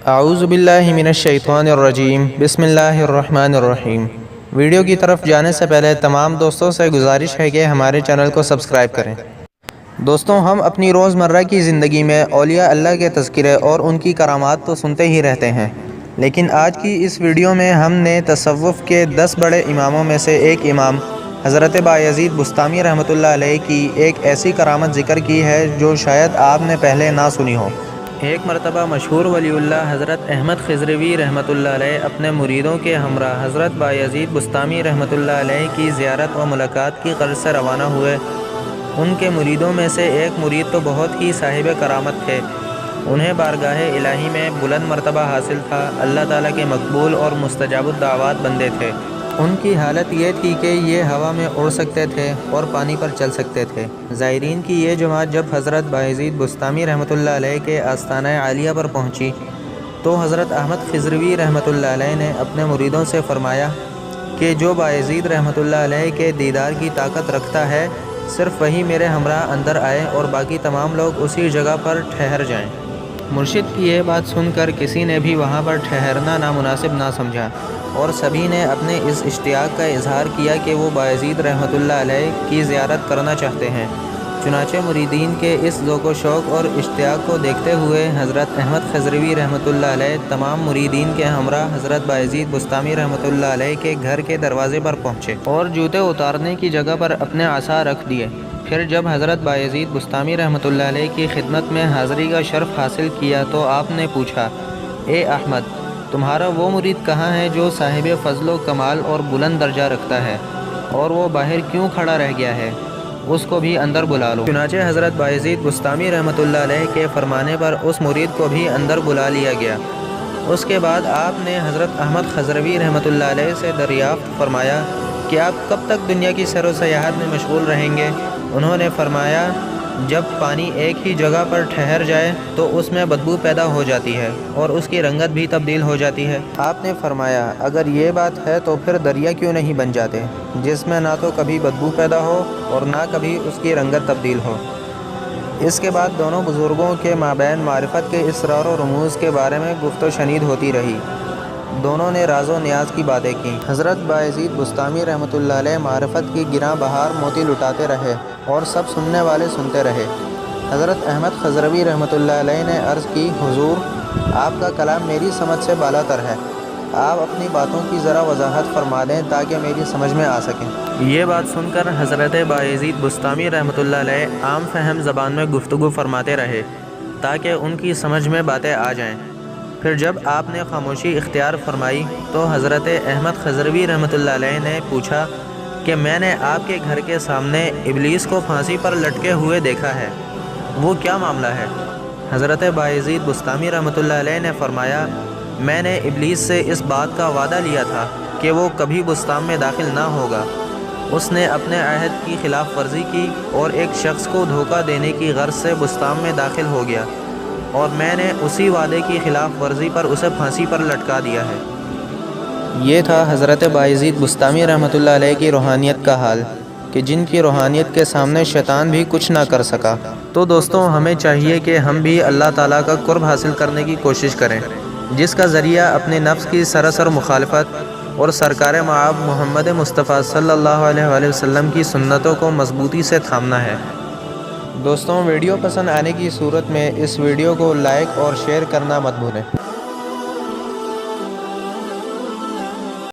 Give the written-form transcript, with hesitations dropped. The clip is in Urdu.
اعوذ باللہ من الشیطان الرجیم بسم اللہ الرحمن الرحیم۔ ویڈیو کی طرف جانے سے پہلے تمام دوستوں سے گزارش ہے کہ ہمارے چینل کو سبسکرائب کریں۔ دوستوں، ہم اپنی روزمرہ کی زندگی میں اولیاء اللہ کے تذکرے اور ان کی کرامات تو سنتے ہی رہتے ہیں، لیکن آج کی اس ویڈیو میں ہم نے تصوف کے 10 بڑے اماموں میں سے ایک امام حضرت بایزید بسطامی رحمۃ اللہ علیہ کی ایک ایسی کرامت ذکر کی ہے جو شاید آپ نے پہلے نہ سنی ہو۔ ایک مرتبہ مشہور ولی اللہ حضرت احمد خضروی رحمۃ اللہ علیہ اپنے مریدوں کے ہمراہ حضرت بایزید بسطامی رحمۃ اللہ علیہ کی زیارت و ملاقات کی غرض سے روانہ ہوئے۔ ان کے مریدوں میں سے ایک مرید تو بہت ہی صاحب کرامت تھے، انہیں بارگاہ الہی میں بلند مرتبہ حاصل تھا، اللہ تعالیٰ کے مقبول اور مستجاب الدعوات بندے تھے۔ ان کی حالت یہ تھی کہ یہ ہوا میں اڑ سکتے تھے اور پانی پر چل سکتے تھے۔ زائرین کی یہ جماعت جب حضرت بایزید بسطامی رحمۃ اللہ علیہ کے آستانہ عالیہ پر پہنچی تو حضرت احمد خضروی رحمۃ اللہ علیہ نے اپنے مریدوں سے فرمایا کہ جو بایزید رحمۃ اللہ علیہ کے دیدار کی طاقت رکھتا ہے صرف وہی میرے ہمراہ اندر آئے اور باقی تمام لوگ اسی جگہ پر ٹھہر جائیں۔ مرشد کی یہ بات سن کر کسی نے بھی وہاں پر ٹھہرنا نامناسب نہ سمجھا اور سبھی نے اپنے اس اشتیاق کا اظہار کیا کہ وہ بایزید رحمۃ اللہ علیہ کی زیارت کرنا چاہتے ہیں۔ چنانچہ مریدین کے اس ذوق و شوق اور اشتیاق کو دیکھتے ہوئے حضرت احمد خضروی رحمۃ اللہ علیہ تمام مریدین کے ہمراہ حضرت بایزید بسطامی رحمۃ اللہ علیہ کے گھر کے دروازے پر پہنچے اور جوتے اتارنے کی جگہ پر اپنے عصا رکھ دیے۔ پھر جب حضرت بایزید بسطامی رحمۃ اللہ علیہ کی خدمت میں حاضری کا شرف حاصل کیا تو آپ نے پوچھا، اے احمد، تمہارا وہ مرید کہاں ہے جو صاحب فضل و کمال اور بلند درجہ رکھتا ہے، اور وہ باہر کیوں کھڑا رہ گیا ہے؟ اس کو بھی اندر بلا لو۔ چنانچہ حضرت بایزید بسطامی رحمۃ اللہ علیہ کے فرمانے پر اس مرید کو بھی اندر بلا لیا گیا۔ اس کے بعد آپ نے حضرت احمد خضروی رحمۃ اللہ علیہ سے دریافت فرمایا کہ آپ کب تک دنیا کی سیر و سیاحت میں مشغول رہیں گے؟ انہوں نے فرمایا، جب پانی ایک ہی جگہ پر ٹھہر جائے تو اس میں بدبو پیدا ہو جاتی ہے اور اس کی رنگت بھی تبدیل ہو جاتی ہے۔ آپ نے فرمایا، اگر یہ بات ہے تو پھر دریا کیوں نہیں بن جاتے جس میں نہ تو کبھی بدبو پیدا ہو اور نہ کبھی اس کی رنگت تبدیل ہو؟ اس کے بعد دونوں بزرگوں کے مابین معرفت کے اسرار و رموز کے بارے میں گفت و شنید ہوتی رہی۔ دونوں نے راز و نیاز کی باتیں کیں۔ حضرت بایزید بسطامی رحمۃ اللہ علیہ معرفت کی گراں بہار موتی لٹاتے رہے اور سب سننے والے سنتے رہے۔ حضرت احمد خضروی رحمۃ اللہ علیہ نے عرض کی، حضور، آپ کا کلام میری سمجھ سے بالا تر ہے، آپ اپنی باتوں کی ذرا وضاحت فرما دیں تاکہ میری سمجھ میں آ سکیں۔ یہ بات سن کر حضرت بایزید بسطامی رحمۃ اللہ علیہ عام فہم زبان میں گفتگو فرماتے رہے تاکہ ان کی سمجھ میں باتیں آ جائیں۔ پھر جب آپ نے خاموشی اختیار فرمائی تو حضرت احمد خضروی رحمۃ اللہ علیہ نے پوچھا کہ میں نے آپ کے گھر کے سامنے ابلیس کو پھانسی پر لٹکے ہوئے دیکھا ہے، وہ کیا معاملہ ہے؟ حضرت بایزید بسطامی رحمۃ اللہ علیہ نے فرمایا، میں نے ابلیس سے اس بات کا وعدہ لیا تھا کہ وہ کبھی بستان میں داخل نہ ہوگا۔ اس نے اپنے عہد کی خلاف ورزی کی اور ایک شخص کو دھوکہ دینے کی غرض سے بستان میں داخل ہو گیا اور میں نے اسی وعدے کی خلاف ورزی پر اسے پھانسی پر لٹکا دیا ہے۔ یہ تھا حضرت بایزید بسطامی رحمۃ اللہ علیہ کی روحانیت کا حال کہ جن کی روحانیت کے سامنے شیطان بھی کچھ نہ کر سکا۔ تو دوستوں، ہمیں چاہیے کہ ہم بھی اللہ تعالیٰ کا قرب حاصل کرنے کی کوشش کریں، جس کا ذریعہ اپنے نفس کی سراسر مخالفت اور سرکار مآب محمد مصطفیٰ صلی اللہ علیہ وآلہ وسلم کی سنتوں کو مضبوطی سے تھامنا ہے۔ دوستوں، ویڈیو پسند آنے کی صورت میں اس ویڈیو کو لائک اور شیئر کرنا مت بھولیں۔